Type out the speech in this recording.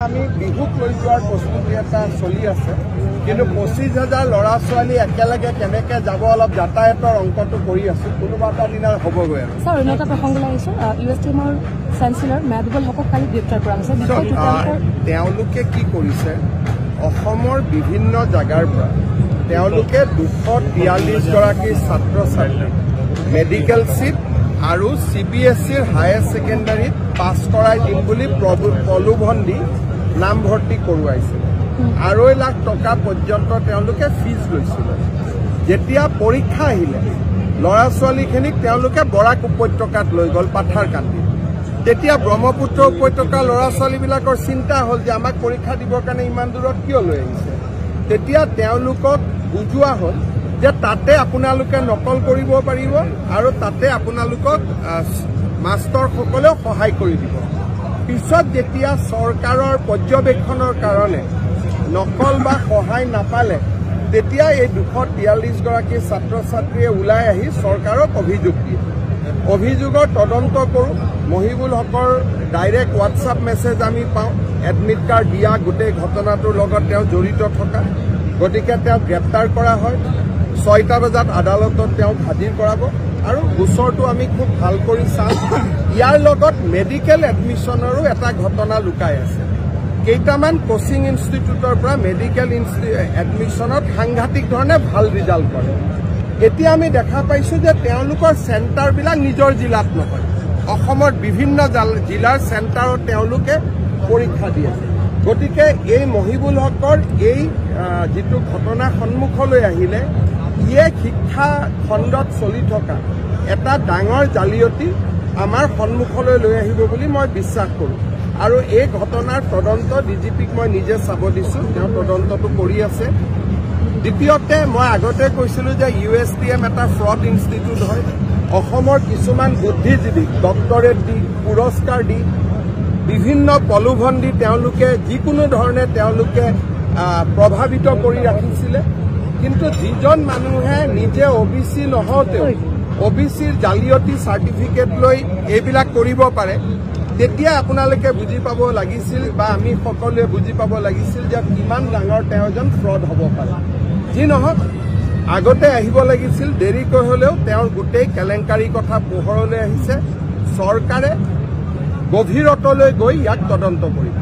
আমি বিহুক লৈ যোৱাৰ প্ৰস্তুতি এটা চলি আছে, কিন্তু 25,000 ল'ৰা ছোৱালী একেলগে কেনেকৈ যাব অলপ যাতায়াতৰ অংকটো কৰি আছো, কোনোবা এটা দিনা হ'বগৈ আৰু। স্যাৰ অন্য এটা প্ৰসংগলৈ আহিছোঁ, USTMৰ চেঞ্চেলৰ মেহবুবুল হকক কালি গ্ৰেপ্তাৰ কৰা হৈছে। তেওঁলোকে কি কৰিছে, অসমৰ বিভিন্ন জাগাৰ পৰা তেওঁলোকে 243 গৰাকী ছাত্ৰ ছাত্ৰী মেডিকেল চিট আৰু CBSEৰ হায়াৰ ছেকেণ্ডাৰীত পাছ কৰাই দিম বুলি প্ৰলোভন দি নামভৰ্তি কৰোৱাইছিল। 2.5 লাখ টকা পৰ্যন্ত তেওঁলোকে ফিজ লৈছিল। যেতিয়া পৰীক্ষা আহিলে ল'ৰা ছোৱালীখিনিক তেওঁলোকে বৰাক উপত্যকাত লৈ গ'ল পাথাৰকান্দি। তেতিয়া ব্ৰহ্মপুত্ৰ উপত্যকাৰ ল'ৰা ছোৱালীবিলাকৰ চিন্তা হ'ল যে আমাক পৰীক্ষা দিবৰ কাৰণে ইমান দূৰত কিয় লৈ আহিছে। তেতিয়া তেওঁলোকক বুজোৱা হ'ল যে তাতে আপোনালোকে নকল কৰিব পাৰিব আৰু তাতে আপোনালোকক মাষ্টৰসকলেও সহায় কৰি দিব। পিছত যেতিয়া চৰকাৰৰ পৰ্যবেক্ষণৰ কাৰণে নকল বা সহায় নাপালে, তেতিয়া এই 243 গৰাকী ছাত্ৰ ছাত্ৰীয়ে ওলাই আহি চৰকাৰক অভিযোগ দিয়ে। অভিযোগৰ তদন্ত কৰোঁ। মহিবুল হকৰ ডাইৰেক্ট হোৱাটছআপ মেছেজ আমি পাওঁ, এডমিট কাৰ্ড দিয়া গোটেই ঘটনাটোৰ লগত তেওঁ জড়িত থকা। গতিকে তেওঁক গ্ৰেপ্তাৰ কৰা হয়। 6টা বজাত আদালতত তেওঁক হাজিৰ কৰাব আৰু গোচৰটো আমি খুব ভাল কৰি চাওঁ। ইয়াৰ লগত মেডিকেল এডমিশ্যনৰো এটা ঘটনা লুকাই আছে। কেইটামান কোচিং ইনষ্টিটিউটৰ পৰা মেডিকেল এডমিশ্যনত সাংঘাতিক ধৰণে ভাল ৰিজাল্ট কৰে। এতিয়া আমি দেখা পাইছোঁ যে তেওঁলোকৰ চেণ্টাৰবিলাক নিজৰ জিলাত নহয়, অসমৰ বিভিন্ন জিলাৰ চেণ্টাৰত তেওঁলোকে পৰীক্ষা দিয়ে। গতিকে এই মহিবুল হকৰ এই যিটো ঘটনা সন্মুখলৈ আহিলে, ইয়ে শিক্ষা খণ্ডত চলি থকা এটা ডাঙৰ জালিয়াতি আমাৰ সন্মুখলৈ লৈ আহিব বুলি মই বিশ্বাস কৰোঁ। আৰু এই ঘটনাৰ তদন্ত DGPক মই নিজে চাব দিছোঁ, তেওঁ তদন্তটো কৰি আছে। দ্বিতীয়তে মই আগতে কৈছিলোঁ যে USTM এটা ফ্ৰড ইনষ্টিটিউট হয়। অসমৰ কিছুমান বুদ্ধিজীৱীক ডক্টৰেট দি পুৰস্কাৰ দি বিভিন্ন প্ৰলোভন দি তেওঁলোকে যিকোনো ধৰণে তেওঁলোকে প্ৰভাৱিত কৰি ৰাখিছিলে। কিন্তু যিজন মানুহে নিজে OBC নহওঁতেও OBCৰ জালিয়াতি চাৰ্টিফিকেট লৈ এইবিলাক কৰিব পাৰে, তেতিয়া আপোনালোকে বুজি পাব লাগিছিল বা আমি সকলোৱে বুজি পাব লাগিছিল যে কিমান ডাঙৰ তেওঁ এজন ফ্ৰড হ'ব পাৰে। যি নহওক আগতে আহিব লাগিছিল, দেৰিকৈ হ'লেও তেওঁৰ গোটেই কেলেংকাৰীৰ কথা পোহৰলৈ আহিছে। চৰকাৰে গভীৰতলৈ গৈ ইয়াক তদন্ত কৰিব।